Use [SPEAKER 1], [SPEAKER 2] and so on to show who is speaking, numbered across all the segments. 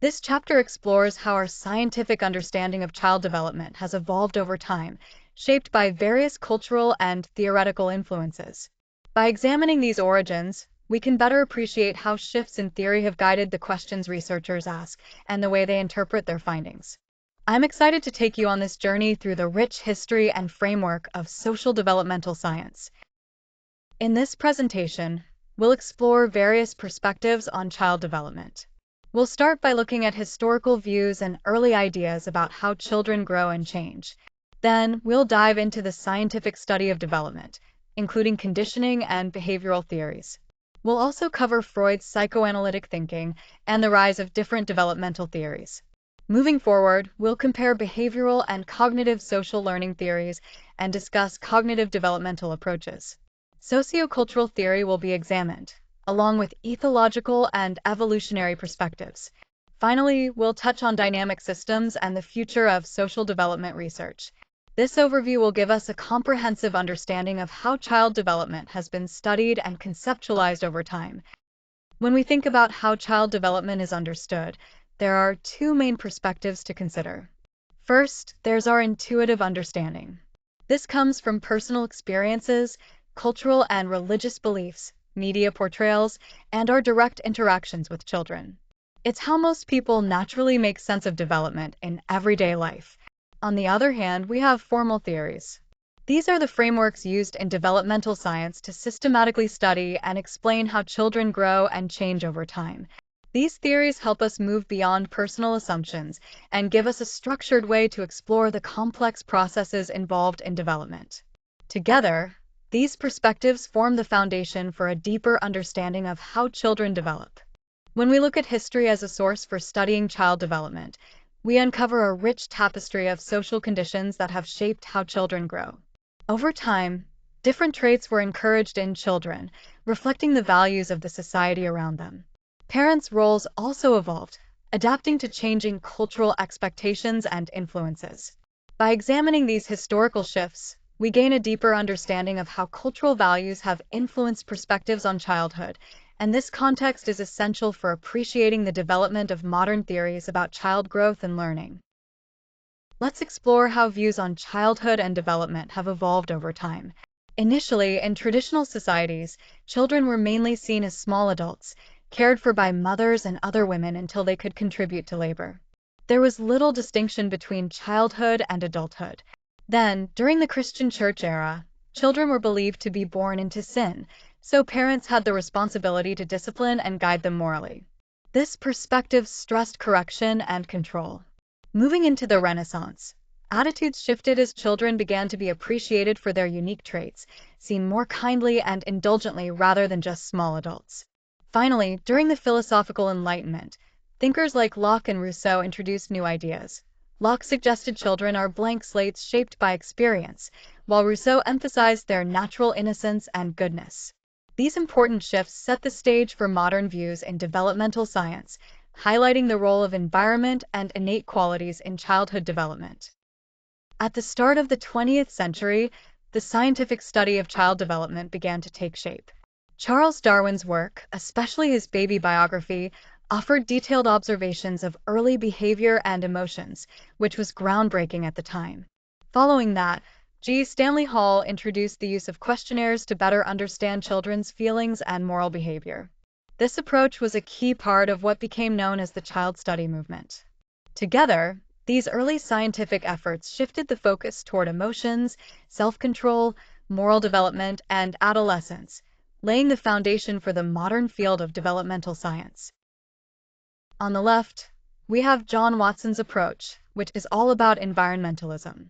[SPEAKER 1] This chapter explores how our scientific understanding of child development has evolved over time, shaped by various cultural and theoretical influences. By examining these origins, we can better appreciate how shifts in theory have guided the questions researchers ask and the way they interpret their findings. I'm excited to take you on this journey through the rich history and framework of social developmental science. In this presentation, we'll explore various perspectives on child development. We'll start by looking at historical views and early ideas about how children grow and change. Then, we'll dive into the scientific study of development, including conditioning and behavioral theories. We'll also cover Freud's psychoanalytic thinking and the rise of different developmental theories. Moving forward, we'll compare behavioral and cognitive social learning theories and discuss cognitive developmental approaches. Sociocultural theory will be examined, along with ethological and evolutionary perspectives. Finally, we'll touch on dynamic systems and the future of social development research. This overview will give us a comprehensive understanding of how child development has been studied and conceptualized over time. When we think about how child development is understood, there are two main perspectives to consider. First, there's our intuitive understanding. This comes from personal experiences, cultural and religious beliefs, media portrayals, and our direct interactions with children. It's how most people naturally make sense of development in everyday life. On the other hand, we have formal theories. These are the frameworks used in developmental science to systematically study and explain how children grow and change over time. These theories help us move beyond personal assumptions and give us a structured way to explore the complex processes involved in development. Together, these perspectives form the foundation for a deeper understanding of how children develop. When we look at history as a source for studying child development, we uncover a rich tapestry of social conditions that have shaped how children grow. Over time, different traits were encouraged in children, reflecting the values of the society around them. Parents' roles also evolved, adapting to changing cultural expectations and influences. By examining these historical shifts, we gain a deeper understanding of how cultural values have influenced perspectives on childhood, and this context is essential for appreciating the development of modern theories about child growth and learning. Let's explore how views on childhood and development have evolved over time. Initially, in traditional societies, children were mainly seen as small adults, cared for by mothers and other women until they could contribute to labor. There was little distinction between childhood and adulthood. Then, during the Christian Church era, children were believed to be born into sin, so parents had the responsibility to discipline and guide them morally. This perspective stressed correction and control. Moving into the Renaissance, attitudes shifted as children began to be appreciated for their unique traits, seen more kindly and indulgently rather than just small adults. Finally, during the philosophical Enlightenment, thinkers like Locke and Rousseau introduced new ideas. Locke suggested children are blank slates shaped by experience, while Rousseau emphasized their natural innocence and goodness. These important shifts set the stage for modern views in developmental science, highlighting the role of environment and innate qualities in childhood development. At the start of the 20th century, the scientific study of child development began to take shape. Charles Darwin's work, especially his baby biography, offered detailed observations of early behavior and emotions, which was groundbreaking at the time. Following that, G. Stanley Hall introduced the use of questionnaires to better understand children's feelings and moral behavior. This approach was a key part of what became known as the child study movement. Together, these early scientific efforts shifted the focus toward emotions, self-control, moral development, and adolescence, laying the foundation for the modern field of developmental science. On the left, we have John Watson's approach, which is all about environmentalism.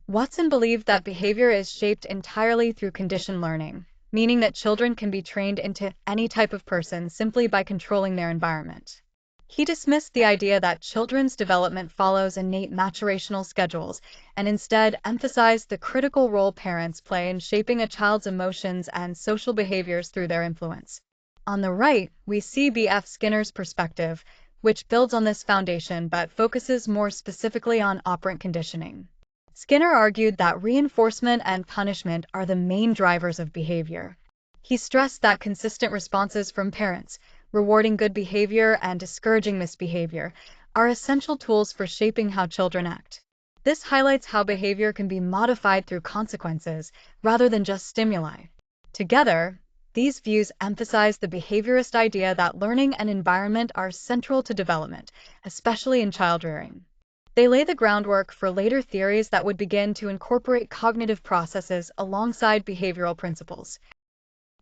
[SPEAKER 1] Watson believed that behavior is shaped entirely through conditioned learning, meaning that children can be trained into any type of person simply by controlling their environment. He dismissed the idea that children's development follows innate maturational schedules and instead emphasized the critical role parents play in shaping a child's emotions and social behaviors through their influence. On the right, we see B.F. Skinner's perspective, which builds on this foundation but focuses more specifically on operant conditioning. Skinner argued that reinforcement and punishment are the main drivers of behavior. He stressed that consistent responses from parents, rewarding good behavior and discouraging misbehavior, are essential tools for shaping how children act. This highlights how behavior can be modified through consequences rather than just stimuli. Together, these views emphasize the behaviorist idea that learning and environment are central to development, especially in child rearing. They lay the groundwork for later theories that would begin to incorporate cognitive processes alongside behavioral principles.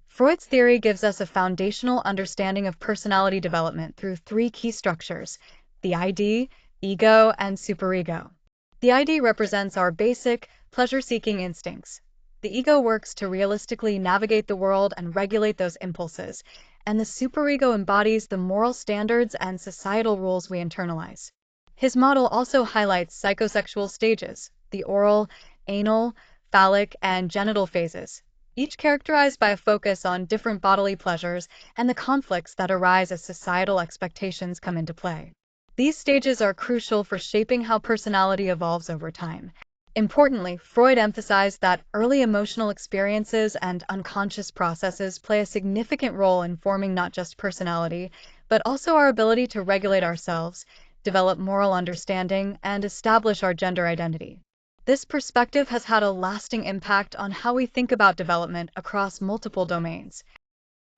[SPEAKER 1] Freud's theory gives us a foundational understanding of personality development through three key structures: the ID, ego, and superego. The ID represents our basic, pleasure-seeking instincts. The ego works to realistically navigate the world and regulate those impulses, and the superego embodies the moral standards and societal rules we internalize. His model also highlights psychosexual stages: the oral, anal, phallic, and genital phases, each characterized by a focus on different bodily pleasures and the conflicts that arise as societal expectations come into play. These stages are crucial for shaping how personality evolves over time. Importantly, Freud emphasized that early emotional experiences and unconscious processes play a significant role in forming not just personality, but also our ability to regulate ourselves, develop moral understanding, and establish our gender identity. This perspective has had a lasting impact on how we think about development across multiple domains.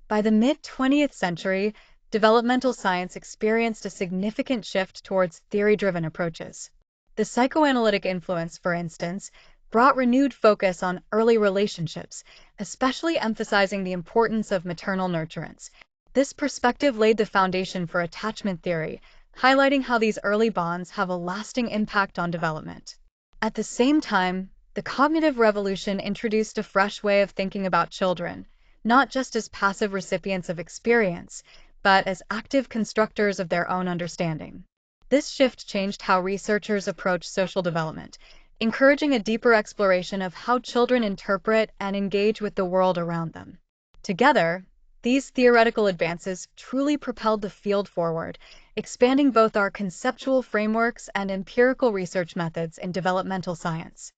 [SPEAKER 1] By the mid-20th century, developmental science experienced a significant shift towards theory-driven approaches. The psychoanalytic influence, for instance, brought renewed focus on early relationships, especially emphasizing the importance of maternal nurturance. This perspective laid the foundation for attachment theory, highlighting how these early bonds have a lasting impact on development. At the same time, the cognitive revolution introduced a fresh way of thinking about children, not just as passive recipients of experience, but as active constructors of their own understanding. This shift changed how researchers approach social development, encouraging a deeper exploration of how children interpret and engage with the world around them. Together, these theoretical advances truly propelled the field forward, expanding both our conceptual frameworks and empirical research methods in developmental science.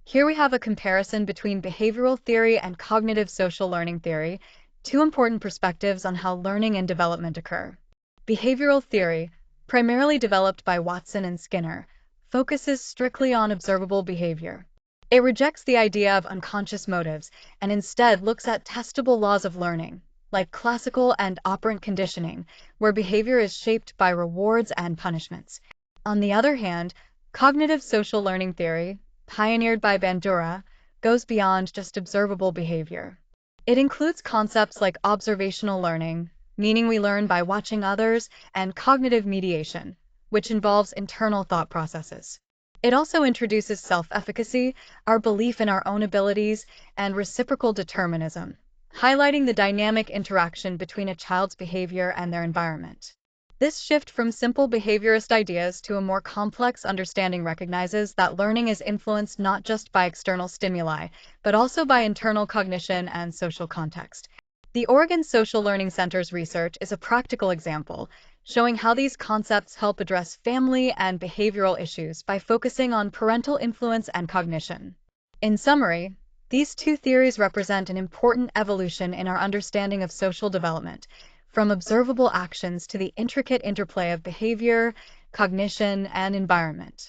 [SPEAKER 1] Here we have a comparison between behavioral theory and cognitive social learning theory, two important perspectives on how learning and development occur. Behavioral theory, primarily developed by Watson and Skinner, focuses strictly on observable behavior. It rejects the idea of unconscious motives and instead looks at testable laws of learning, like classical and operant conditioning, where behavior is shaped by rewards and punishments. On the other hand, cognitive social learning theory, pioneered by Bandura, goes beyond just observable behavior. It includes concepts like observational learning, meaning we learn by watching others, and cognitive mediation, which involves internal thought processes. It also introduces self-efficacy, our belief in our own abilities, and reciprocal determinism, highlighting the dynamic interaction between a child's behavior and their environment. This shift from simple behaviorist ideas to a more complex understanding recognizes that learning is influenced not just by external stimuli, but also by internal cognition and social context. The Oregon Social Learning Center's research is a practical example, showing how these concepts help address family and behavioral issues by focusing on parental influence and cognition. In summary, these two theories represent an important evolution in our understanding of social development, from observable actions to the intricate interplay of behavior, cognition, and environment.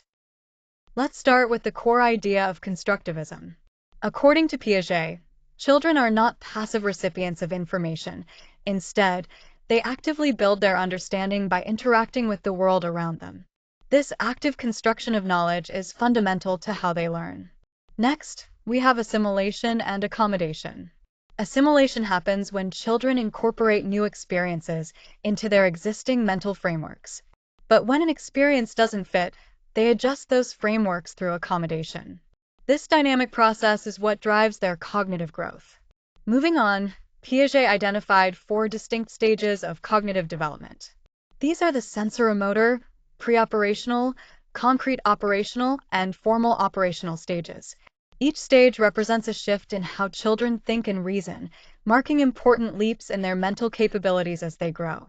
[SPEAKER 1] Let's start with the core idea of constructivism. According to Piaget, children are not passive recipients of information. Instead, they actively build their understanding by interacting with the world around them. This active construction of knowledge is fundamental to how they learn. Next, we have assimilation and accommodation. Assimilation happens when children incorporate new experiences into their existing mental frameworks. But when an experience doesn't fit, they adjust those frameworks through accommodation. This dynamic process is what drives their cognitive growth. Moving on, Piaget identified 4 distinct stages of cognitive development. These are the sensoromotor, pre-operational, concrete operational, and formal operational stages. Each stage represents a shift in how children think and reason, marking important leaps in their mental capabilities as they grow.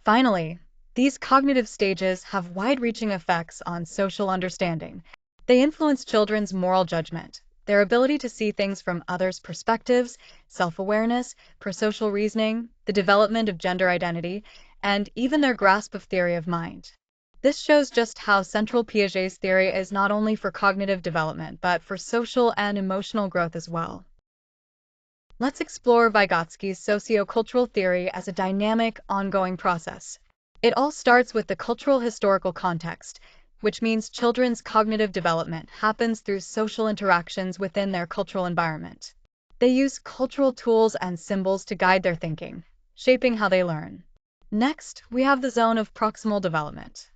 [SPEAKER 1] Finally, these cognitive stages have wide-reaching effects on social understanding. They influence children's moral judgment, their ability to see things from others' perspectives, self-awareness, prosocial reasoning, the development of gender identity, and even their grasp of theory of mind. This shows just how central Piaget's theory is not only for cognitive development, but for social and emotional growth as well. Let's explore Vygotsky's sociocultural theory as a dynamic, ongoing process. It all starts with the cultural historical context, which means children's cognitive development happens through social interactions within their cultural environment. They use cultural tools and symbols to guide their thinking, shaping how they learn. Next, we have the zone of proximal development.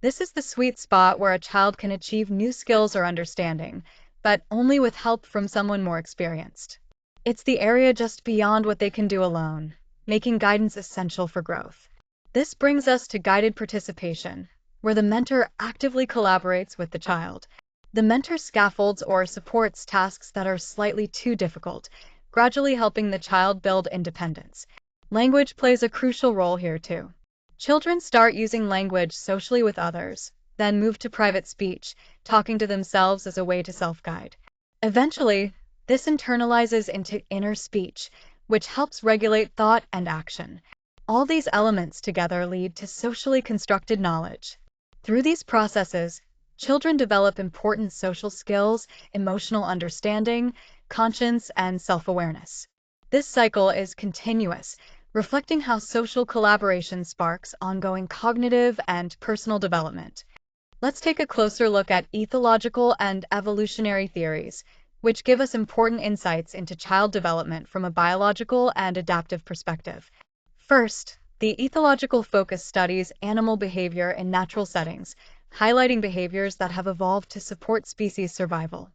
[SPEAKER 1] This is the sweet spot where a child can achieve new skills or understanding, but only with help from someone more experienced. It's the area just beyond what they can do alone, making guidance essential for growth. This brings us to guided participation, where the mentor actively collaborates with the child. The mentor scaffolds or supports tasks that are slightly too difficult, gradually helping the child build independence. Language plays a crucial role here too. Children start using language socially with others, then move to private speech, talking to themselves as a way to self-guide. Eventually, this internalizes into inner speech, which helps regulate thought and action. All these elements together lead to socially constructed knowledge. Through these processes, children develop important social skills, emotional understanding, conscience, and self-awareness. This cycle is continuous, reflecting how social collaboration sparks ongoing cognitive and personal development. Let's take a closer look at ethological and evolutionary theories, which give us important insights into child development from a biological and adaptive perspective. First, the ethological focus studies animal behavior in natural settings, highlighting behaviors that have evolved to support species survival.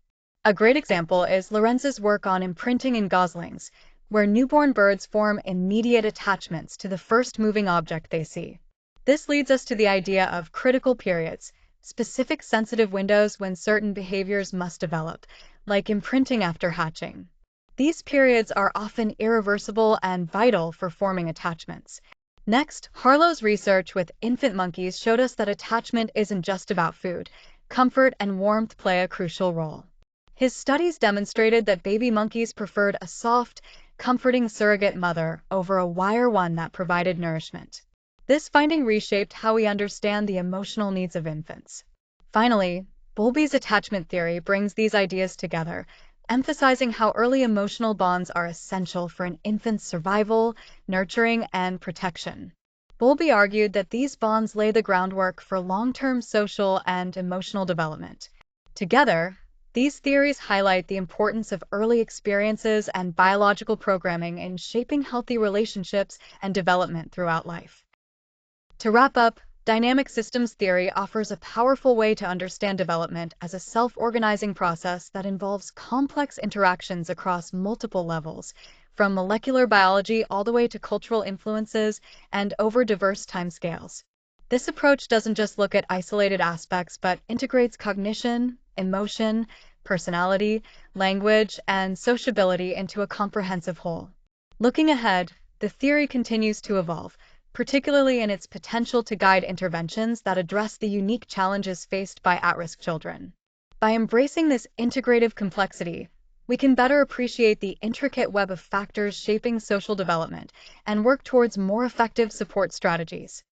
[SPEAKER 1] A great example is Lorenz's work on imprinting in goslings, where newborn birds form immediate attachments to the first moving object they see. This leads us to the idea of critical periods, specific sensitive windows when certain behaviors must develop, like imprinting after hatching. These periods are often irreversible and vital for forming attachments. Next, Harlow's research with infant monkeys showed us that attachment isn't just about food. Comfort and warmth play a crucial role. His studies demonstrated that baby monkeys preferred a soft, comforting surrogate mother over a wire one that provided nourishment. This finding reshaped how we understand the emotional needs of infants. Finally, Bowlby's attachment theory brings these ideas together, emphasizing how early emotional bonds are essential for an infant's survival, nurturing, and protection. Bowlby argued that these bonds lay the groundwork for long-term social and emotional development. Together, these theories highlight the importance of early experiences and biological programming in shaping healthy relationships and development throughout life. To wrap up, dynamic systems theory offers a powerful way to understand development as a self-organizing process that involves complex interactions across multiple levels, from molecular biology all the way to cultural influences and over diverse timescales. This approach doesn't just look at isolated aspects, but integrates cognition, emotion, personality, language, and sociability into a comprehensive whole. Looking ahead, the theory continues to evolve, particularly in its potential to guide interventions that address the unique challenges faced by at-risk children. By embracing this integrative complexity, we can better appreciate the intricate web of factors shaping social development and work towards more effective support strategies.